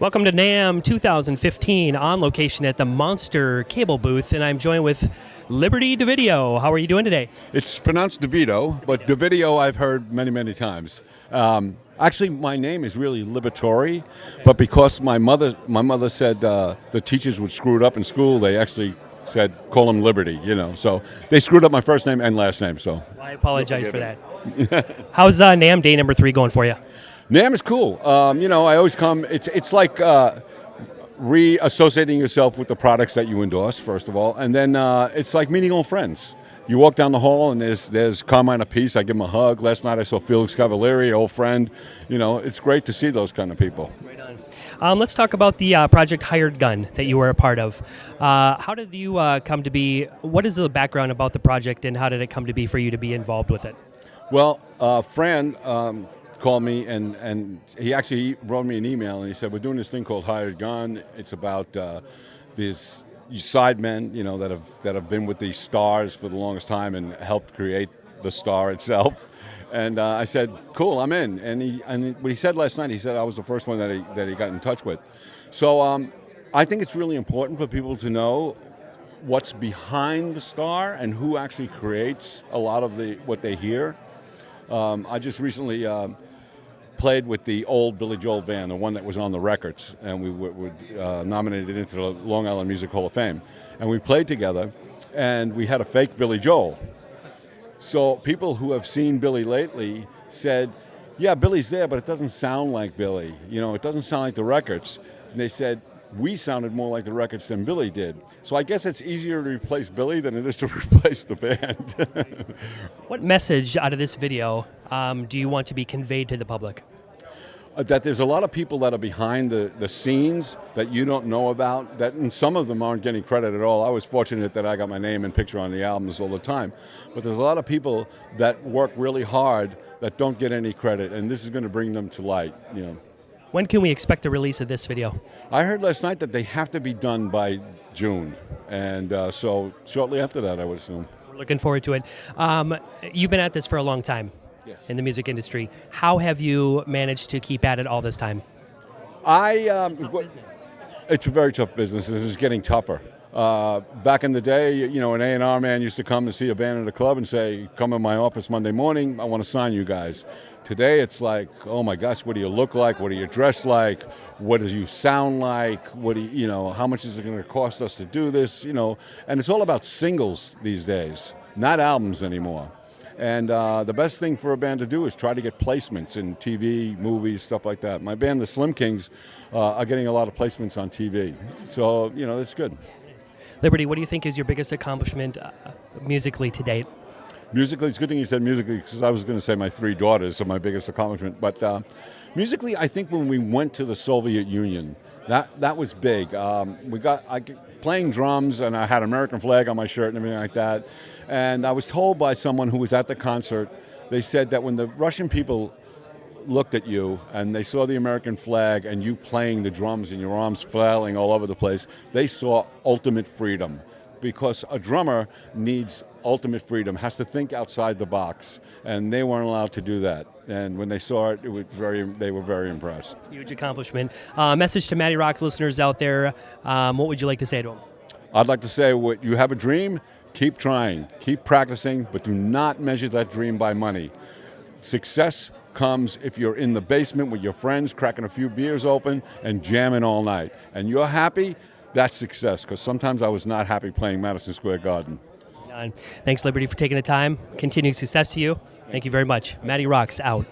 Welcome to NAMM 2015, on location at the Monster Cable booth, and I'm joined with Liberty Devitto. How are you doing today? It's pronounced Devitto, but Devitto I've heard many, many times. Actually, my name is really Libertori, but because my mother said the teachers would screw it up in school, they actually said call him Liberty. So they screwed up my first name and last name. So I apologize for that. How's NAMM day number 3 going for you? NAMM is cool. I always come. It's like reassociating yourself with the products that you endorse, first of all, and then it's like meeting old friends. You walk down the hall and there's Carmine Apiece. I give him a hug. Last night I saw Felix Cavalieri, old friend. It's great to see those kind of people. Right on. Let's talk about the Project Hired Gun that you were a part of. How did you come to be? What is the background about the project, and how did it come to be for you to be involved with it? Well, Fran called me and he wrote me an email and he said, we're doing this thing called Hired Gun. It's about these sidemen, that have been with these stars for the longest time and helped create the star itself. And I said, cool, I'm in. And what he said last night, he said I was the first one that he got in touch with. So I think it's really important for people to know what's behind the star and who actually creates a lot of what they hear. I just recently played with the old Billy Joel band, the one that was on the records, and we were nominated into the Long Island Music Hall of Fame. And we played together, and we had a fake Billy Joel. So people who have seen Billy lately said, yeah, Billy's there, but it doesn't sound like Billy. It doesn't sound like the records. And they said, we sounded more like the records than Billy did. So I guess it's easier to replace Billy than it is to replace the band. What message out of this video do you want to be conveyed to the public? That there's a lot of people that are behind the scenes that you don't know about, and some of them aren't getting credit at all. I was fortunate that I got my name and picture on the albums all the time. But there's a lot of people that work really hard that don't get any credit, and this is going to bring them to light. When can we expect the release of this video? I heard last night that they have to be done by June, and so shortly after that, I would assume. We're looking forward to it. You've been at this for a long time. Yes. In the music industry. How have you managed to keep at it all this time? Tough business. It's a very tough business. This is getting tougher. Back in the day, an A&R man used to come to see a band at a club and say, come in my office Monday morning, I want to sign you guys. Today it's like, oh my gosh, what do you look like? What do you dress like? What do you sound like? What do how much is it going to cost us to do this? And it's all about singles these days, not albums anymore. And the best thing for a band to do is try to get placements in TV, movies, stuff like that. My band, the Slim Kings, are getting a lot of placements on TV. So, it's good. Liberty, what do you think is your biggest accomplishment musically to date? Musically, it's a good thing you said musically, because I was going to say my 3 daughters are my biggest accomplishment. But musically, I think when we went to the Soviet Union, that was big. Playing drums, and I had American flag on my shirt and everything like that. And I was told by someone who was at the concert, they said that when the Russian people looked at you and they saw the American flag and you playing the drums and your arms flailing all over the place, they saw ultimate freedom. Because a drummer needs ultimate freedom, has to think outside the box, and they weren't allowed to do that. And when they saw it, they were very impressed. Huge accomplishment. Message to Matty Rock listeners out there, what would you like to say to them? I'd like to say, you have a dream, keep trying, keep practicing, but do not measure that dream by money. Success comes if you're in the basement with your friends, cracking a few beers open and jamming all night. And you're happy, that's success, because sometimes I was not happy playing Madison Square Garden. Thanks, Liberty, for taking the time. Continued success to you. Thank you very much. Matty Rock's out.